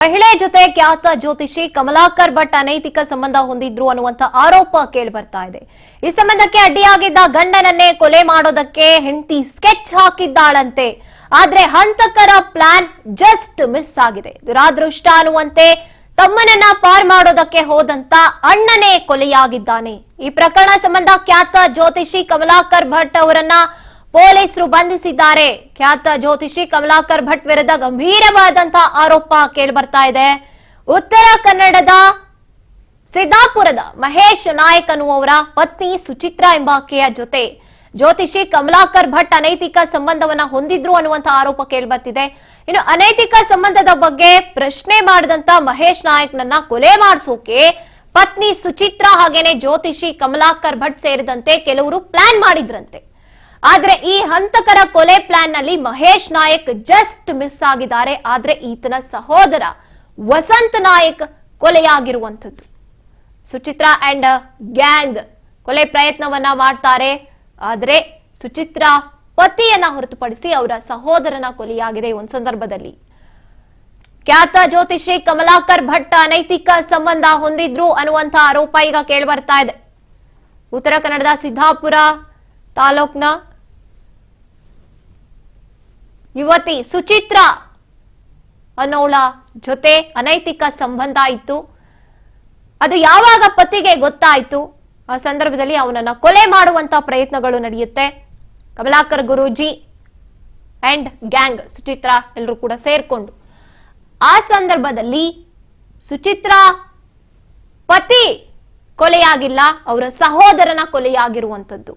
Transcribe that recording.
ಮಹಿಳೆ ಜೊತೆ ಖ್ಯಾತ ಜ್ಯೋತಿಷಿ ಕಮಲಾಕರ್ ಭಟ್ ಅನೈತಿಕ ಸಂಬಂಧ ಹೊಂದಿದ್ರು ಅನ್ನುವಂತ ಆರೋಪ ಕೇಳಿ ಬರ್ತಾ ಇದೆ. ಈ ಸಂಬಂಧಕ್ಕೆ ಅಡ್ಡಿಯಾಗಿದ್ದ ಗಂಡನನ್ನೇ ಕೊಲೆ ಮಾಡೋದಕ್ಕೆ ಹೆಂಡತಿ ಸ್ಕೆಚ್ ಹಾಕಿದ್ದಾಳಂತೆ. ಆದ್ರೆ ಹಂತಕರ ಪ್ಲಾನ್ ಜಸ್ಟ್ ಮಿಸ್ ಆಗಿದೆ. ದುರಾದೃಷ್ಟ ಅನ್ನುವಂತೆ ತಮ್ಮನನ್ನ ಪಾರ್ ಮಾಡೋದಕ್ಕೆ ಹೋದಂತ ಅಣ್ಣನೇ ಕೊಲೆಯಾಗಿದ್ದಾನೆ. ಈ ಪ್ರಕರಣ ಸಂಬಂಧ ಖ್ಯಾತ ಜ್ಯೋತಿಷಿ ಕಮಲಾಕರ್ ಭಟ್ ಅವರನ್ನ ಪೊಲೀಸರು ಬಂಧಿಸಿದ್ದಾರೆ. ಖ್ಯಾತ ಜ್ಯೋತಿಷಿ ಕಮಲಾಕರ್ ಭಟ್ ವಿರುದ್ಧ ಗಂಭೀರವಾದಂತಹ ಆರೋಪ ಕೇಳಿ ಬರ್ತಾ ಇದೆ. ಉತ್ತರ ಕನ್ನಡದ ಸಿದ್ದಾಪುರದ ಮಹೇಶ್ ನಾಯಕ್ ಅನ್ನುವವರ ಪತ್ನಿ ಸುಚಿತ್ರಾ ಎಂಬಾಕೆಯ ಜೊತೆ ಜ್ಯೋತಿಷಿ ಕಮಲಾಕರ್ ಭಟ್ ಅನೈತಿಕ ಸಂಬಂಧವನ್ನ ಹೊಂದಿದ್ರು ಅನ್ನುವಂತಹ ಆರೋಪ ಕೇಳಿ ಬರ್ತಿದೆ. ಇನ್ನು ಅನೈತಿಕ ಸಂಬಂಧದ ಬಗ್ಗೆ ಪ್ರಶ್ನೆ ಮಾಡಿದಂತ ಮಹೇಶ್ ನಾಯಕ್ನನ್ನ ಕೊಲೆ ಮಾಡಿಸೋಕೆ ಪತ್ನಿ ಸುಚಿತ್ರಾ ಹಾಗೇನೆ ಜ್ಯೋತಿಷಿ ಕಮಲಾಕರ್ ಭಟ್ ಸೇರಿದಂತೆ ಕೆಲವರು ಪ್ಲಾನ್ ಮಾಡಿದ್ರಂತೆ. ಆದ್ರೆ ಈ ಹಂತಕರ ಕೊಲೆ ಪ್ಲಾನ್ ನಲ್ಲಿ ಮಹೇಶ್ ನಾಯಕ್ ಜಸ್ಟ್ ಮಿಸ್ ಆಗಿದ್ದಾರೆ. ಆದ್ರೆ ಈತನ ಸಹೋದರ ವಸಂತ್ ನಾಯಕ್ ಕೊಲೆಯಾಗಿರುವಂತದ್ದು. ಸುಚಿತ್ರಾ ಅಂಡ್ ಗ್ಯಾಂಗ್ ಕೊಲೆ ಪ್ರಯತ್ನವನ್ನ ಮಾಡ್ತಾರೆ. ಆದ್ರೆ ಸುಚಿತ್ರಾ ಪತಿಯನ್ನ ಹೊರತುಪಡಿಸಿ ಅವರ ಸಹೋದರನ ಕೊಲೆಯಾಗಿದೆ. ಒಂದು ಸಂದರ್ಭದಲ್ಲಿ ಖ್ಯಾತ ಜ್ಯೋತಿಷಿ ಕಮಲಾಕರ್ ಭಟ್ ಅನೈತಿಕ ಸಂಬಂಧ ಹೊಂದಿದ್ರು ಅನ್ನುವಂತ ಆರೋಪ ಈಗ ಕೇಳಿ ಬರ್ತಾ ಇದೆ. ಉತ್ತರ ಕನ್ನಡದ ಸಿದ್ದಾಪುರ ತಾಲೂಕ್ನ ಯುವತಿ ಸುಚಿತ್ರಾ ಅನ್ನೋಳ ಜೊತೆ ಅನೈತಿಕ ಸಂಬಂಧ ಇತ್ತು. ಅದು ಯಾವಾಗ ಪತಿಗೆ ಗೊತ್ತಾಯ್ತು, ಆ ಸಂದರ್ಭದಲ್ಲಿ ಅವನನ್ನ ಕೊಲೆ ಮಾಡುವಂತ ಪ್ರಯತ್ನಗಳು ನಡೆಯುತ್ತೆ. ಕಮಲಾಕರ್ ಗುರೂಜಿ ಅಂಡ್ ಗ್ಯಾಂಗ್ ಸುಚಿತ್ರಾ ಎಲ್ಲರೂ ಕೂಡ ಸೇರ್ಕೊಂಡು ಆ ಸಂದರ್ಭದಲ್ಲಿ ಸುಚಿತ್ರಾ ಪತಿ ಕೊಲೆಯಾಗಿಲ್ಲ, ಅವರ ಸಹೋದರನ ಕೊಲೆಯಾಗಿರುವಂತದ್ದು.